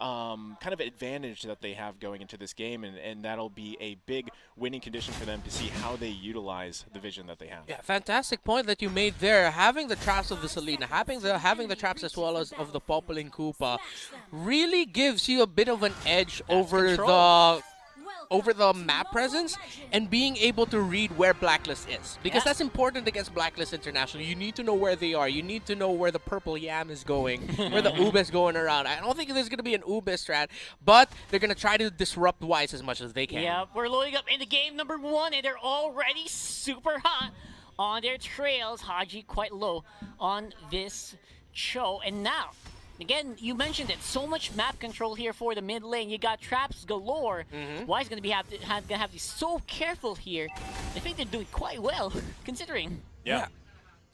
kind of advantage that they have going into this game, and that'll be a big winning condition for them to see how they utilize the vision that they have. Yeah, fantastic point that you made there. Having the traps of the Selena, having the traps as well as of the Poppling Koopa, really gives you a bit of an edge over the map presence and being able to read where Blacklist is. Because that's important against Blacklist International. You need to know where they are. You need to know where the purple yam is going, where the Ube is going around. I don't think there's going to be an Ube strat, but they're going to try to disrupt Wise as much as they can. Yeah, we're loading up into game number 1, and they're already super hot on their trails. Haji quite low on this show. And now, again, you mentioned it. So much map control here for the mid lane. You got traps galore. Why is going to have to be so careful here? I think they're doing quite well, considering. Yeah.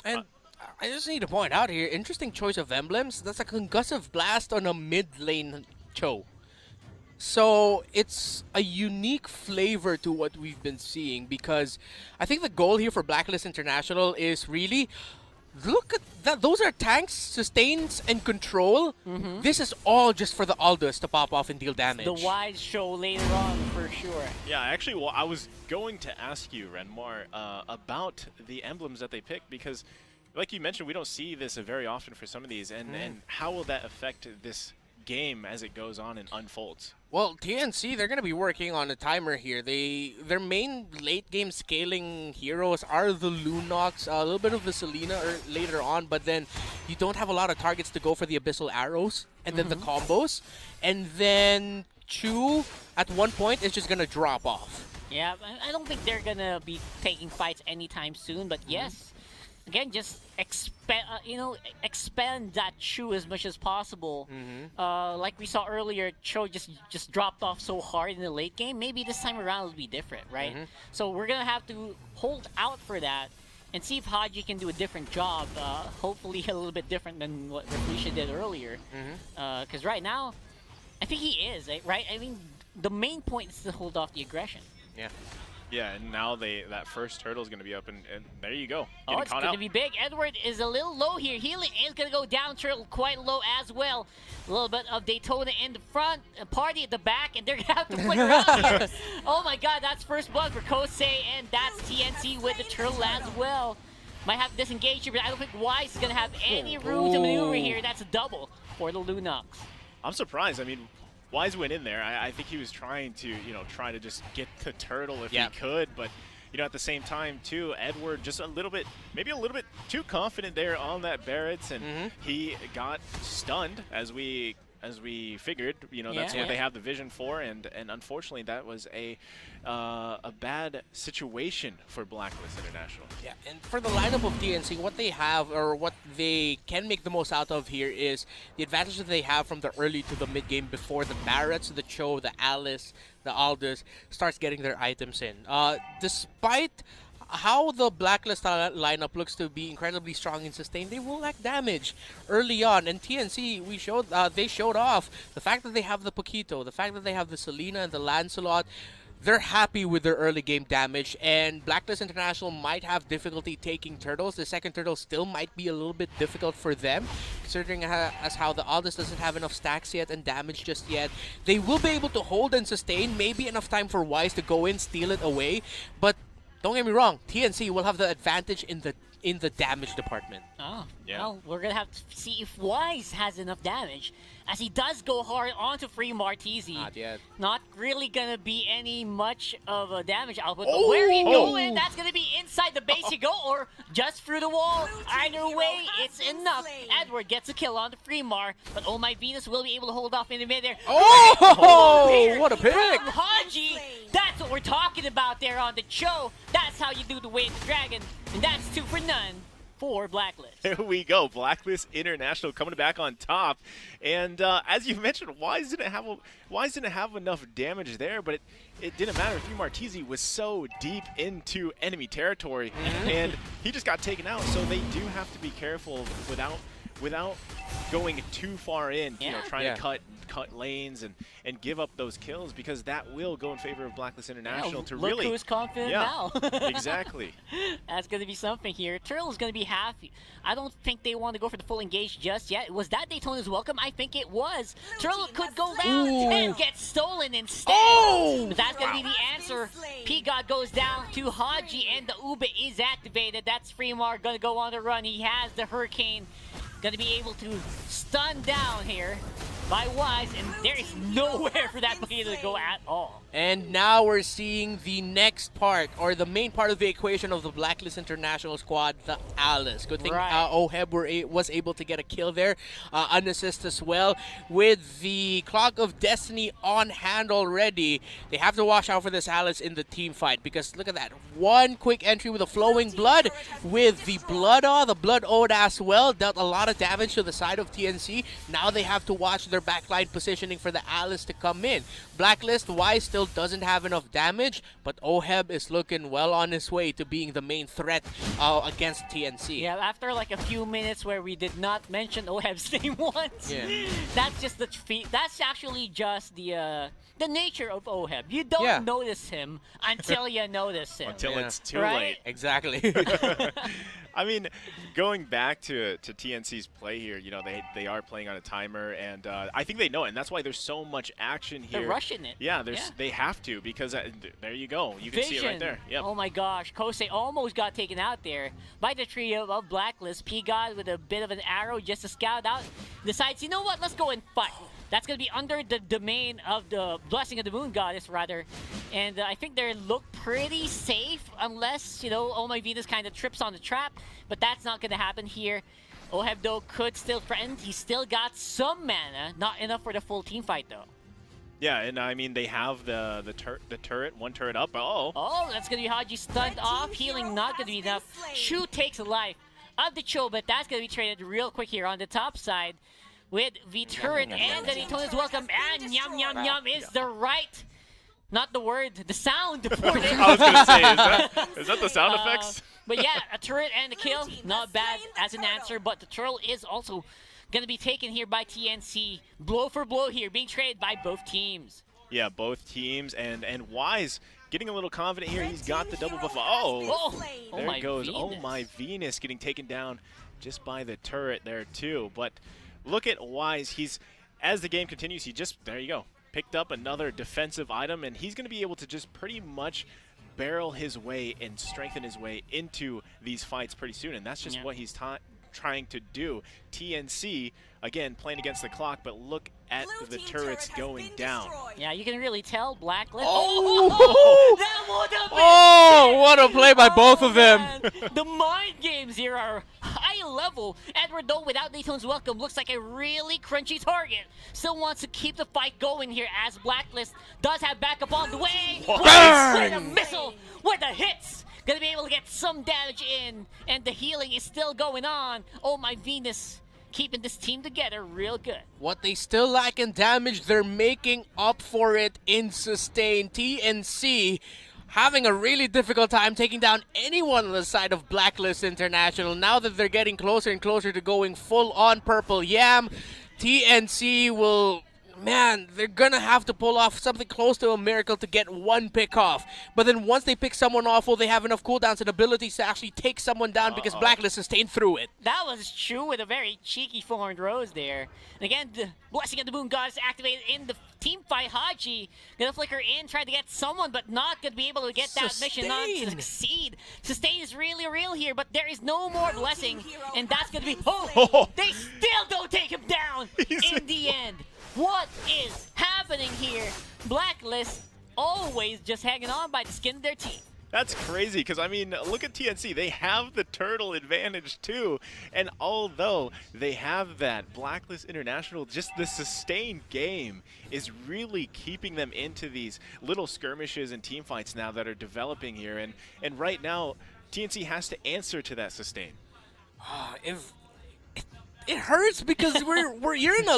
And I just need to point out here, interesting choice of emblems. That's a concussive blast on a mid lane Cho. So it's a unique flavor to what we've been seeing, because I think the goal here for Blacklist International is really, look at that. Those are tanks, sustains, and control. This is all just for the Aldous to pop off and deal damage. The Wise show later on, for sure. Yeah, actually, well, I was going to ask you, Renmar, about the emblems that they picked, because, like you mentioned, we don't see this very often for some of these, and how will that affect this game as it goes on and unfolds? Well, TNC, they're going to be working on a timer here. Their main late game scaling heroes are the Lunox, a little bit of the Selena later on, but then you don't have a lot of targets to go for the Abyssal Arrows and then the combos. And then Chu, at one point, is just going to drop off. Yeah, I don't think they're going to be taking fights anytime soon, but yes. Again, just expand that Chu as much as possible. Like we saw earlier, Cho just dropped off so hard in the late game. Maybe this time around it'll be different, right? So we're gonna have to hold out for that and see if Haji can do a different job. Hopefully a little bit different than what Reflecia did earlier. Because right now, I think he is, right? I mean, the main point is to hold off the aggression. Yeah. Yeah, and now that first turtle is going to be up, and there you go. Oh, it's going to be big. Edward is a little low here. Healing is going to go down, turtle quite low as well. A little bit of Daytona in the front, a party at the back, and they're going to have to play around here. Oh my god, that's first blood for Kosei, and that's TNC with the turtle as well. Might have to disengage here, but I don't think Wise is going to have any room to maneuver here. That's a double for the Lunox. I'm surprised. I mean, Wise went in there. I think he was trying to, try to just get the turtle if he could, but at the same time too, Edward just maybe a little bit too confident there on that Barrett's, and he got stunned as we figured. That's what they have the vision for, and unfortunately that was a bad situation for Blacklist International. Yeah, and for the lineup of TNC, what they have, or what they can make the most out of here, is the advantage that they have from the early to the mid game before the Barretts, the Cho, the Alice, the Aldous starts getting their items in. Despite how the Blacklist lineup looks to be incredibly strong and sustained, they will lack damage early on. And TNC, they showed off the fact that they have the Paquito, the fact that they have the Selena and the Lancelot. They're happy with their early game damage, and Blacklist International might have difficulty taking turtles. The second turtle still might be a little bit difficult for them, considering how the Aldous doesn't have enough stacks yet and damage just yet. They will be able to hold and sustain, maybe enough time for Wise to go in, steal it away, but don't get me wrong, TNC will have the advantage in the damage department. Oh, yeah. Well, we're going to have to see if Wise has enough damage, as he does go hard onto Free Martese. Not yet. Not really going to be any much of a damage output, but where he going, that's going to be inside the base you go, or just through the wall. Either way, it's enough. Edward gets a kill on the Free Mar, but Oh My Venus will be able to hold off in the mid there. Oh, what a pick! Haji, that's what we're talking about there on the Cho. That's how you do the Way of the Dragon, and that's 2 for none for Blacklist. There we go. Blacklist International coming back on top. And as you mentioned, Wise didn't have enough damage there, but it didn't matter. Free Martese was so deep into enemy territory, and he just got taken out. So they do have to be careful without going too far in, trying to cut cut lanes and give up those kills, because that will go in favor of Blacklist International to look really. Who's confident now. Exactly. That's going to be something here. Turtle's going to be happy. I don't think they want to go for the full engage just yet. Was that Daytona's welcome? I think it was. Turtle could go down and get stolen instead. But that's going to be the answer. P-God goes down to Haji, and the Ube is activated. That's Fremar going to go on the run. He has the Hurricane. Going to be able to stun down here by Wise, and there is nowhere for that player to go at all. And now we're seeing the next part, or the main part of the equation of the Blacklist International squad, the Alice. Good thing Oheb was able to get a kill there, an assist as well. With the Clock of Destiny on hand already, they have to watch out for this Alice in the team fight, because look at that. One quick entry with a Flowing Blood, with the Blood Ode as well, dealt a lot of damage to the side of TNC. Now they have to watch their backline positioning for the Alice to come in. Blacklist, Wise still doesn't have enough damage, but Oheb is looking well on his way to being the main threat against TNC. Yeah, after like a few minutes where we did not mention Oheb's name once, that's just the that's actually just the nature of Oheb. You don't notice him until you notice him. Until it's too late. Exactly. I mean, going back to TNC's play here, you know, they are playing on a timer, and I think they know it, and that's why there's so much action here. They're rushing it. Yeah, they have to, because there you go. You can see it right there. Yep. Oh my gosh, Kosei almost got taken out there by the trio of Blacklist. P-God with a bit of an arrow just to scout out, decides, you know what, let's go and fight. That's going to be under the domain of the Blessing of the Moon Goddess, rather. And I think they look pretty safe, unless, you know, Oh My Venus kind of trips on the trap. But that's not going to happen here. Oheb, though, could still threaten. He's still got some mana. Not enough for the full team fight, though. Yeah, and I mean, they have the turret, one turret up. Oh, that's going to be Haji stunned off. Healing not going to be enough. Shu takes a life of the Cho, but that's going to be traded real quick here on the top side. With the turret and the Daytona's welcome, and yum yum yum is the right, not the word, the sound for it. I was going to say, is that the sound effects? But yeah, a turret and a kill, not bad as an answer, but the turtle is also going to be taken here by TNC. Blow for blow here, being traded by both teams. Yeah, both teams, and Wise getting a little confident here. He's got the double buff. There it goes. Venus. Oh my Venus getting taken down just by the turret there too. But look at Wise. He's, as the game continues, he just, there you go, picked up another defensive item, and he's going to be able to just pretty much barrel his way and strengthen his way into these fights pretty soon, and that's just what he's trying to do. TNC, again, playing against the clock, but look at the turrets going down. Yeah, you can really tell Blacklist. That would have been what a play by both of them. The mind games here are high level. Edward, though, without Dayton's welcome, looks like a really crunchy target. Still wants to keep the fight going here, as Blacklist does have backup on the way. With a missile, with the hits. Gonna be able to get some damage in, and the healing is still going on. Oh my Venus, keeping this team together real good. What they still lack in damage, they're making up for it in sustain. TNC having a really difficult time taking down anyone on the side of Blacklist International. Now that they're getting closer and closer to going full on Purple Yam, TNC will... Man, they're gonna have to pull off something close to a miracle to get one pick off. But then once they pick someone off, will they have enough cooldowns and abilities to actually take someone down, because Blacklist sustained through it? That was true, with a very cheeky formed rose there. And again, the Blessing of the Moon Goddess activated in the team fight. Haji gonna flicker in, try to get someone, but not gonna be able to get that mission on to succeed. Sustain is really real here, but there is no more Blessing, and that's gonna be... They still don't take him down in the end. What is happening here? Blacklist always just hanging on by the skin of their teeth. That's crazy, because, I mean, look at TNC. They have the turtle advantage, too. And although they have that, Blacklist International, just the sustained game is really keeping them into these little skirmishes and team fights now that are developing here. And right now, TNC has to answer to that sustain. It hurts, because you're in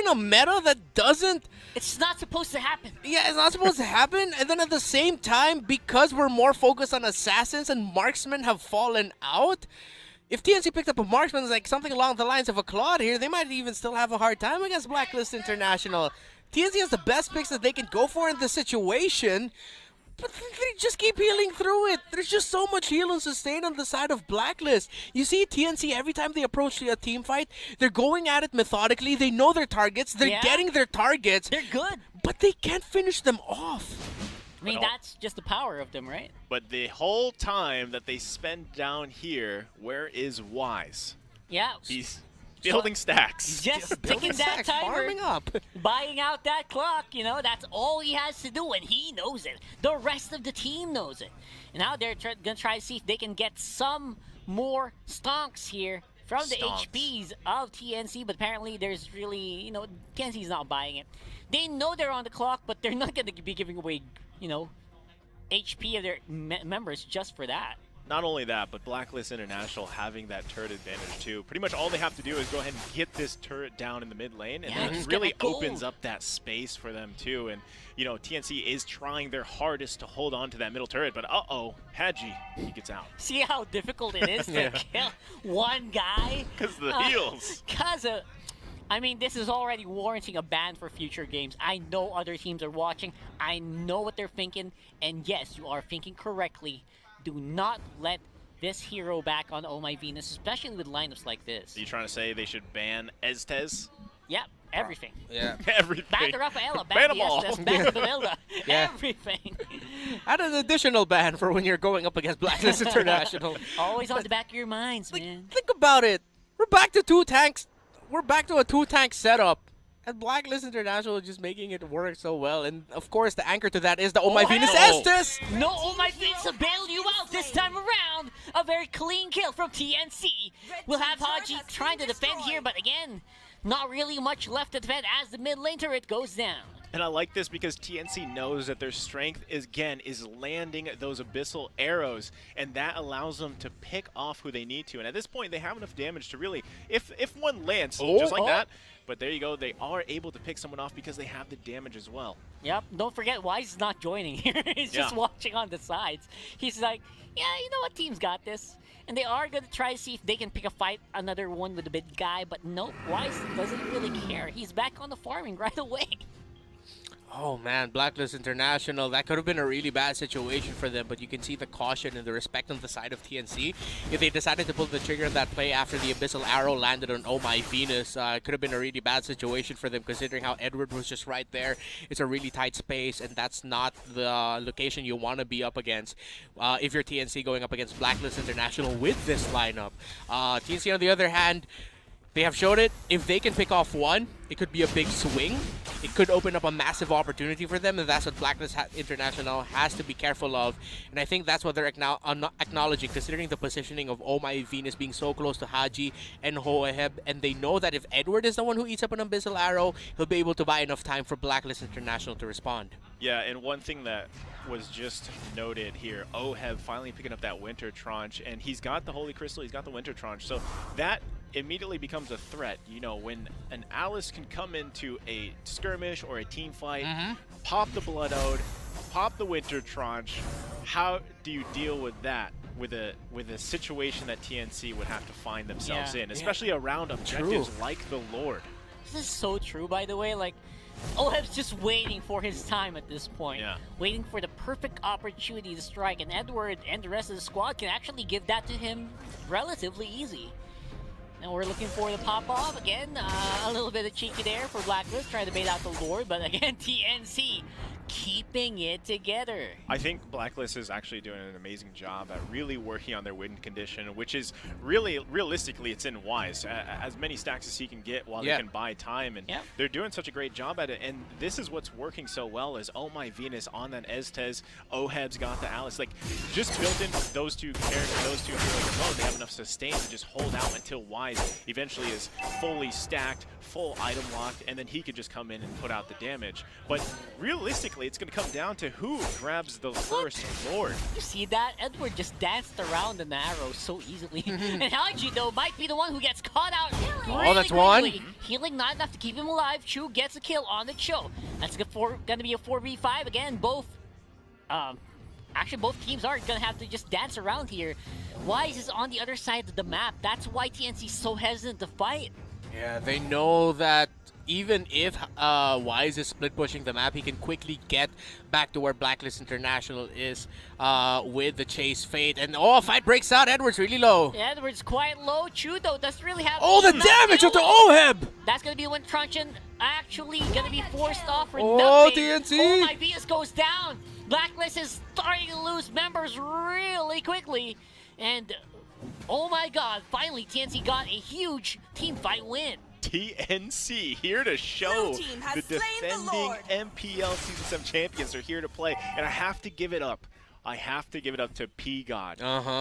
a meta that doesn't... It's not supposed to happen. Yeah, it's not supposed to happen. And then at the same time, because we're more focused on assassins and marksmen have fallen out, if TNC picked up a marksman like something along the lines of a Claude here, they might even still have a hard time against Blacklist International. TNC has the best picks that they can go for in this situation, but they just keep healing through it. There's just so much heal and sustain on the side of Blacklist. You see TNC, every time they approach a team fight, they're going at it methodically. They know their targets. They're getting their targets. They're good. But they can't finish them off. I mean, that's just the power of them, right? But the whole time that they spend down here, where is Wise? Yeah. He's building stacks. Just ticking that timer, farming up. buying out that clock, you know, that's all he has to do, and he knows it. The rest of the team knows it. And now they're going to try to see if they can get some more stonks here from the HPs of TNC, but apparently there's really, you know, TNC's not buying it. They know they're on the clock, but they're not going to be giving away, you know, HP of their members just for that. Not only that, but Blacklist International having that turret advantage too. Pretty much all they have to do is go ahead and get this turret down in the mid lane, and that really opens up that space for them too. And you know, TNC is trying their hardest to hold on to that middle turret, but Hadji, he gets out. See how difficult it is to kill one guy? Because of the heals. I mean, this is already warranting a ban for future games. I know other teams are watching. I know what they're thinking. And yes, you are thinking correctly. Do not let this hero back on Oh My Venus, especially with lineups like this. Are you trying to say they should ban Estes? Yep, everything. Yeah. Everything. Ban the Rafaela, ban the Estes, ban the Vanilla. Everything. Add an additional ban for when you're going up against Blacklist International. Always on the back of your minds, man. Think about it. We're back to 2 tanks. We're back to a 2-tank setup. And Blacklist International is just making it work so well. And of course, the anchor to that is the Oh My Venus Estes. No, Oh My Venus will bail you out this time around. A very clean kill from TNC. We'll have Hadji trying to defend here, but again, not really much left to defend as the mid lane turret goes down. And I like this because TNC knows that their strength is landing those abyssal arrows, and that allows them to pick off who they need to. And at this point, they have enough damage to really, if one lands just like that, but there you go, they are able to pick someone off because they have the damage as well. Yep, don't forget Wise is not joining here. He's just watching on the sides. He's like, yeah, you know what, team's got this. And they are going to try to see if they can pick a fight, another one with the big guy, but nope, Wise doesn't really care. He's back on the farming right away. Oh man, Blacklist International, that could have been a really bad situation for them, but you can see the caution and the respect on the side of TNC. If they decided to pull the trigger on that play after the Abyssal Arrow landed on Oh My Venus, it could have been a really bad situation for them considering how Edward was just right there. It's a really tight space, and that's not the location you want to be up against if you're TNC going up against Blacklist International with this lineup. TNC on the other hand, they have showed it. If they can pick off one, it could be a big swing. It could open up a massive opportunity for them, and that's what Blacklist International has to be careful of. And I think that's what they're acknowledging, considering the positioning of Oh My Venus being so close to Hadji and Hoeheb. And they know that if Edward is the one who eats up an Abyssal Arrow, he'll be able to buy enough time for Blacklist International to respond. Yeah, and one thing that was just noted here, Hoeheb finally picking up that Winter Tranche, and he's got the Holy Crystal, he's got the Winter Tranche, so that immediately becomes a threat. You know, when an Alice can come into a skirmish or a team fight, pop the Blood Ode, pop the Winter Tranche, how do you deal with that? With a situation that TNC would have to find themselves in, especially around objectives like the Lord. This is so true, by the way. Like, Hoeheb's just waiting for his time at this point. Waiting for the perfect opportunity to strike, and Edward and the rest of the squad can actually give that to him relatively easy. And we're looking for the pop-off again. A little bit of cheeky there for Blacklist, trying to bait out the Lord, but again, TNC keeping it together. I think Blacklist is actually doing an amazing job at really working on their win condition, which is really, realistically, it's in Wise. As many stacks as he can get while they can buy time, and they're doing such a great job at it. And this is what's working so well is Oh My Venus on that Estes, Hoeheb's got the Alice. Like, just built in those two characters, those two heroes alone, they have enough sustain to just hold out until Wise eventually is fully stacked, full item locked, and then he could just come in and put out the damage. But realistically, it's going to come down to who grabs the first Lord. You see that? Edward just danced around an arrow so easily. And Hadji, though, might be the one who gets caught out really that's quickly. one. Healing not enough to keep him alive. Chu gets a kill on the Cho. That's going to be a 4v5. Again, both actually both teams are going to have to just dance around here. Wise is on the other side of the map. That's why TNC is so hesitant to fight. Yeah, they know that even if Wise is split pushing the map, he can quickly get back to where Blacklist International is with the Chase Fate. And oh, fight breaks out. Edwards really low. Yeah, Edwards quite low. Chu, though, doesn't really have... Oh, the damage of the OHEB! That's going to be when Truncheon actually going to be forced off for oh, nothing. TNC! Oh, my Venus goes down. Blacklist is starting to lose members really quickly. And, oh my god, finally TNC got a huge team fight win. TNC here to show the defending MPL Season 7 champions are here to play. And I have to give it up. I have to give it up to P-God.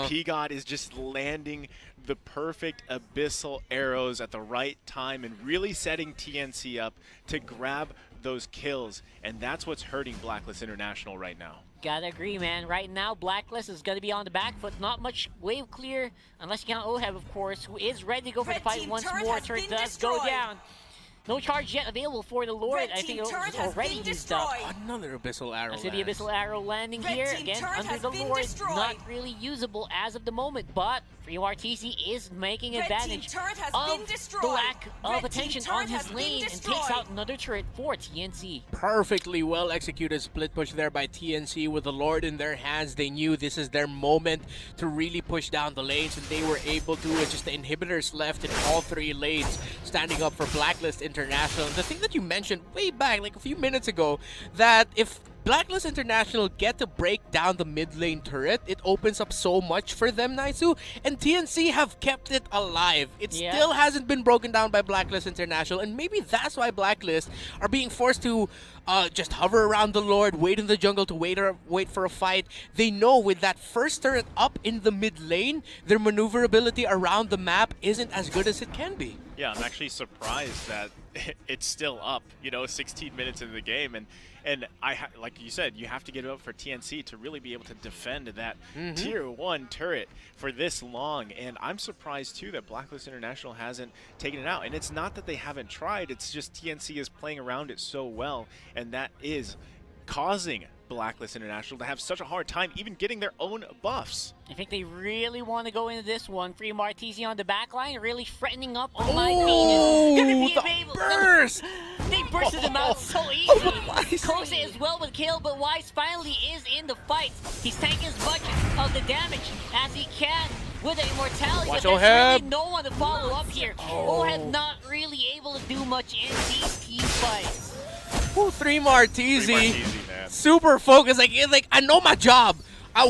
P-God is just landing the perfect abyssal arrows at the right time and really setting TNC up to grab those kills. And that's what's hurting Blacklist International right now. Gotta agree, man. Right now, Blacklist is gonna be on the back foot. Not much wave clear, unless you count OHEB, of course, who is ready to go for the fight once more. Turret does go down. No charge yet available for the Lord. I think it was already used up. Another Abyssal Arrow. That's the Abyssal Arrow landing here. Again, under the Lord. Not really usable as of the moment, but FreeMRTZ is making advantage of the lack of attention on his lane and takes out another turret for TNC. Perfectly well executed split push there by TNC with the Lord in their hands. They knew this is their moment to really push down the lanes, and they were able to. It's just the inhibitors left in all three lanes, standing up for Blacklist International. And the thing that you mentioned way back, like a few minutes ago, that if Blacklist International get to break down the mid lane turret, it opens up so much for them, Naisu. And TNC have kept it alive. It still hasn't been broken down by Blacklist International, and maybe that's why Blacklist are being forced to just hover around the Lord, wait in the jungle to wait for a fight. They know with that first turret up in the mid lane, their maneuverability around the map isn't as good as it can be. Yeah, I'm actually surprised that it's still up, 16 minutes into the game. And like you said, you have to get it up for TNC to really be able to defend that tier 1 turret for this long. And I'm surprised too that Blacklist International hasn't taken it out. And it's not that they haven't tried, it's just TNC is playing around it so well, and that is causing Blacklist International to have such a hard time even getting their own buffs. I think they really want to go into this one. FreeMRTZ on the back line, really threatening up. Oh my Venus. Gonna be burst! They bursted them out so easy. Kose as well with kill, but Wise finally is in the fight. He's taking as much of the damage as he can with the immortality, but there's really no one to follow up here. OHEB not really able to do much in these team fights. FreeMRTZ, super focused, like I know my job.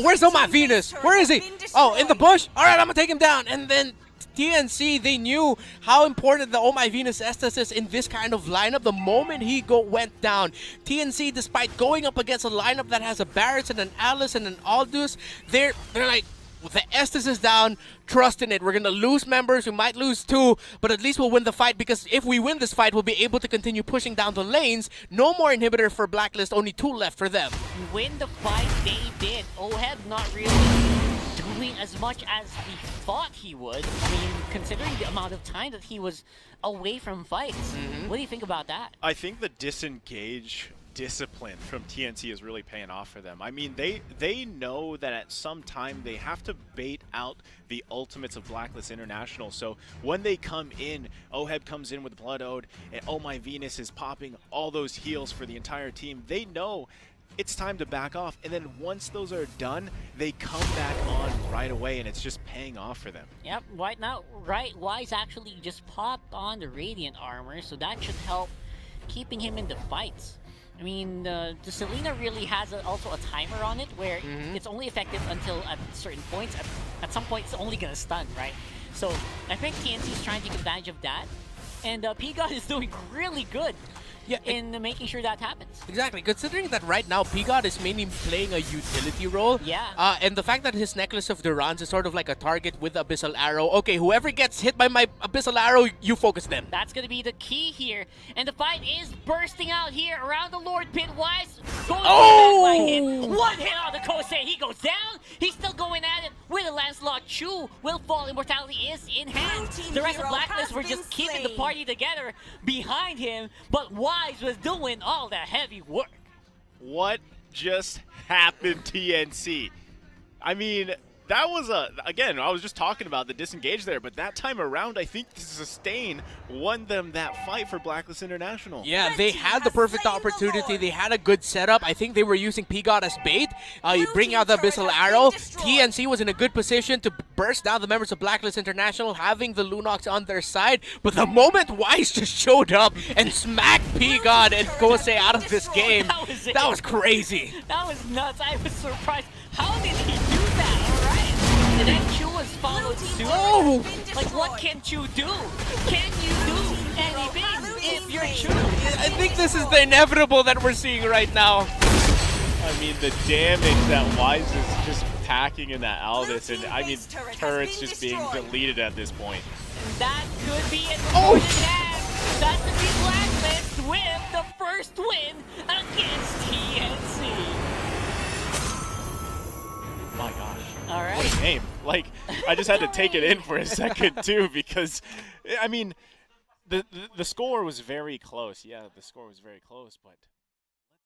Where's my Venus? Where is he? Oh, in the bush? All right, I'm gonna take him down. And then TNC, they knew how important the Oh My Venus Estes is in this kind of lineup. The moment he went down, TNC, despite going up against a lineup that has a Barretts and an Alice and an Aldous, they're like, the Estes is down, trust in it. We're going to lose members, we might lose 2, but at least we'll win the fight, because if we win this fight, we'll be able to continue pushing down the lanes. No more inhibitor for Blacklist, only 2 left for them. Win the fight, they did. OHEB not really doing as much as we thought he would. I mean, considering the amount of time that he was away from fights. What do you think about that? I think the disengage discipline from TNC is really paying off for them. I mean, they know that at some time they have to bait out the ultimates of Blacklist International. So when they come in, OHEB comes in with Blood Ode, and Oh My Venus is popping all those heals for the entire team. They know it's time to back off, and then once those are done, they come back on right away, and it's just paying off for them. Yep, right now, Wise actually just popped on the Radiant armor, so that should help keeping him in the fights. I mean, the Selena really has also a timer on it where it's only effective until at certain points. At some point, it's only going to stun, right? So I think TNC is trying to take advantage of that. And P-God is doing really good in making sure that happens. Exactly, considering that right now P-God is mainly playing a utility role. Yeah. And the fact that his Necklace of Durans is sort of like a target with Abyssal Arrow. Okay, whoever gets hit by my Abyssal Arrow, you focus them. That's going to be the key here. And the fight is bursting out here around the Lord Pit. Wise going back hit. One hit on the Kose. He goes down. He's still going at it with a Lancelot. Chu will fall. Immortality is in hand. The rest of Blacklist were just keeping the party together behind him. But Wise was doing all the heavy work. What just happened, TNC? I mean, that was again, I was just talking about the disengage there, but that time around, I think Sustain won them that fight for Blacklist International. Yeah, they had the perfect opportunity. They had a good setup. I think they were using P-God as bait. You bring out the Abyssal Arrow. TNC was in a good position to burst down the members of Blacklist International, having the Lunox on their side. But the moment Wise just showed up and smacked P-God and Kose out of this game, that was crazy. That was nuts. I was surprised. How did he do that? All right. And then Chu was followed suit. Oh! Like, what can Chu do? Can you do anything if you're Chu? I think this is the inevitable that we're seeing right now. I mean, the damage that Wise is just packing in that Aldous, and I mean, turrets just being deleted at this point. And that could be it for the Jazz. That could be Blacklist with the first win against TNC. My gosh. All right. What a game. Like, I just had to take it in for a second, too, because, I mean, the score was very close. Yeah, the score was very close, but